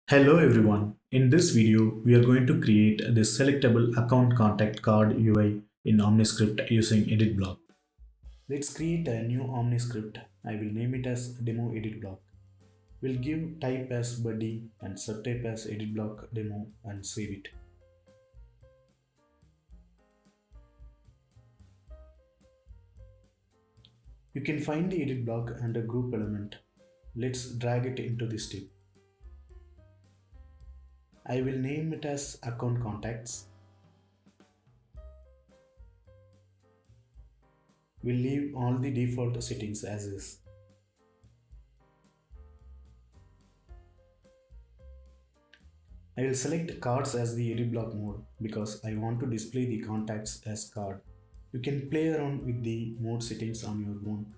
Hello everyone. In this video, we are going to create the selectable account contact card UI in OmniScript using edit block. Let's create a new OmniScript. I will name it as demo edit block. We'll give type as buddy and subtype as edit block demo and save it. You can find the edit block under group element. Let's drag it into this tip. I will name it as account contacts. We'll leave all the default settings as is. I will select cards as the edit block mode because I want to display the contacts as card. You can play around with the mode settings on your own.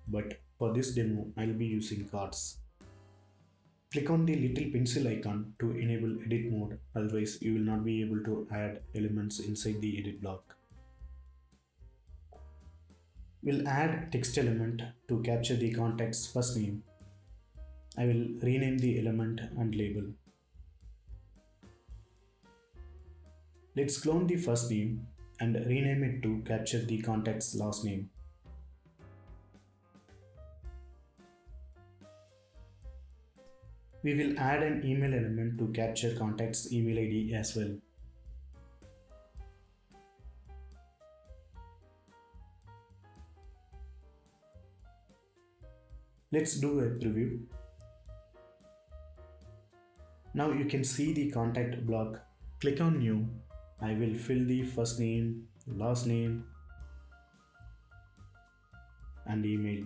But for this demo, I'll be using cards. Click on the little pencil icon to enable edit mode, otherwise you will not be able to add elements inside the edit block. We'll add text element to capture the contact's first name. I will rename the element and label. Let's clone the first name and rename it to capture the contact's last name. We will add an email element to capture contact's email ID as well. Let's do a preview. Now you can see the contact block. Click on new. I will fill the first name, last name, and email.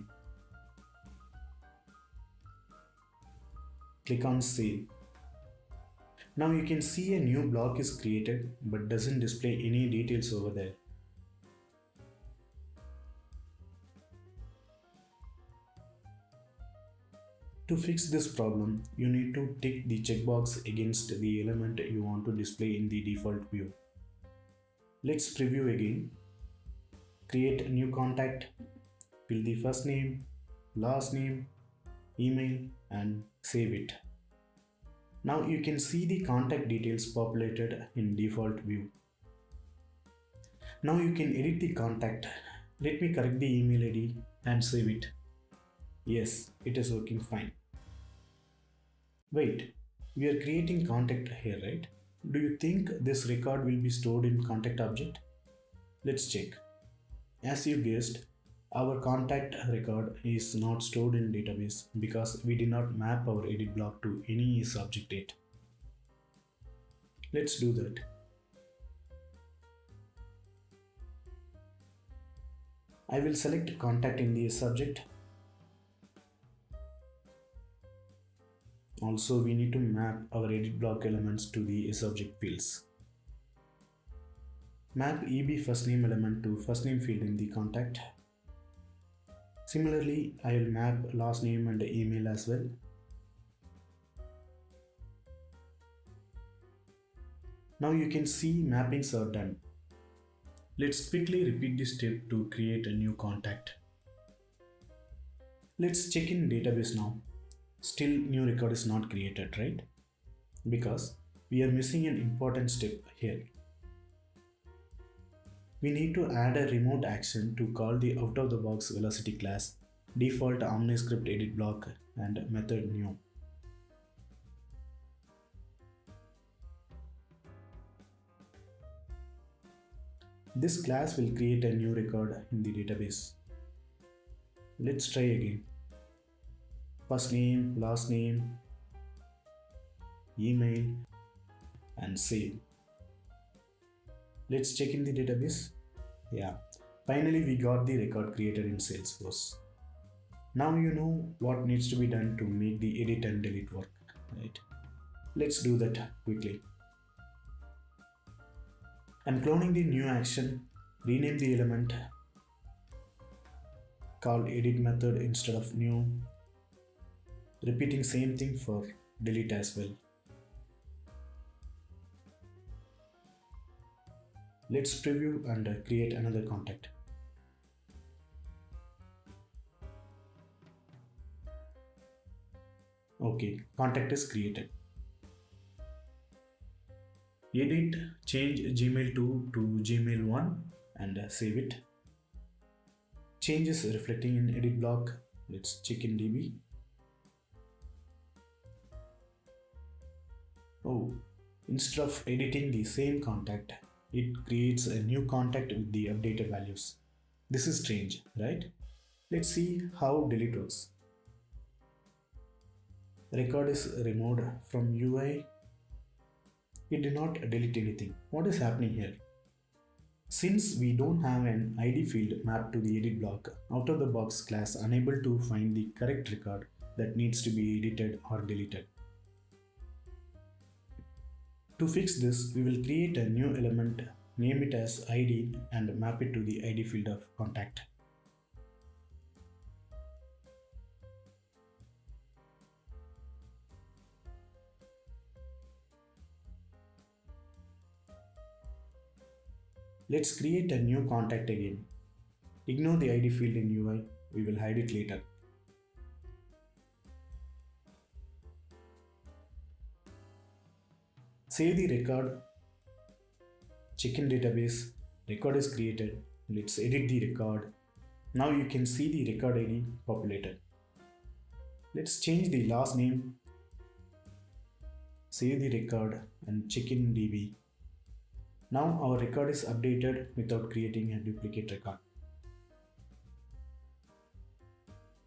Click on save. Now you can see a new block is created but doesn't display any details over there. To fix this problem, you need to tick the checkbox against the element you want to display in the default view. Let's preview again. Create a new contact, fill the first name, last name, email, and save it. Now you can see the contact details populated in default view. Now you can edit the contact. Let me correct the email ID and save it. Yes, it is working fine. Wait, we are creating contact here, right? Do you think this record will be stored in contact object? Let's check. As you guessed, our contact record is not stored in database because we did not map our edit block to any subject yet. Let's do that. I will select contact in the subject. Also, we need to map our edit block elements to the subject fields. Map EB first name element to first name field in the contact. Similarly, I will map last name and email as well. Now you can see mappings are done. Let's quickly repeat this step to create a new contact. Let's check in database now. Still new record is not created, right? Because we are missing an important step here. We need to add a remote action to call the out-of-the-box Vlocity class, default OmniScript edit block, and method new. This class will create a new record in the database. Let's try again. First name, last name, email, and save. Let's check in the database. Yeah, finally we got the record created in Salesforce. Now you know what needs to be done to make the edit and delete work, right? Let's do that quickly. I'm cloning the new action, rename the element, call edit method instead of new, repeating same thing for delete as well. Let's preview and create another contact. Okay, contact is created. Edit, change Gmail 2 to Gmail 1 and save it. Changes reflecting in edit block. Let's check in DB. Oh, instead of editing the same contact, it creates a new contact with the updated values. This is strange, right? Let's see how delete works. Record is removed from UI. It did not delete anything. What is happening here? Since we don't have an ID field mapped to the edit block, out of the box class unable to find the correct record that needs to be edited or deleted. To fix this, we will create a new element, name it as ID and map it to the ID field of contact. Let's create a new contact again. Ignore the ID field in UI, we will hide it later. Save the record, check in database, record is created. Let's edit the record. Now you can see the record ID populated. Let's change the last name, save the record and check in DB. Now our record is updated without creating a duplicate record.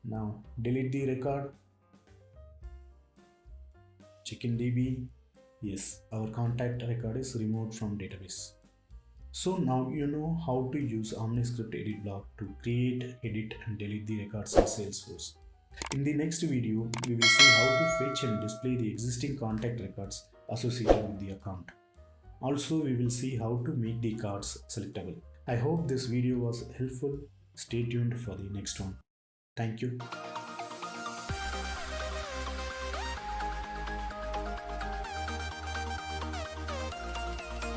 Now delete the record, check in DB. Yes, our contact record is removed from database. So now you know how to use OmniScript edit block to create, edit and delete the records in Salesforce. In the next video, we will see how to fetch and display the existing contact records associated with the account. Also, we will see how to make the cards selectable. I hope this video was helpful. Stay tuned for the next one. Thank you.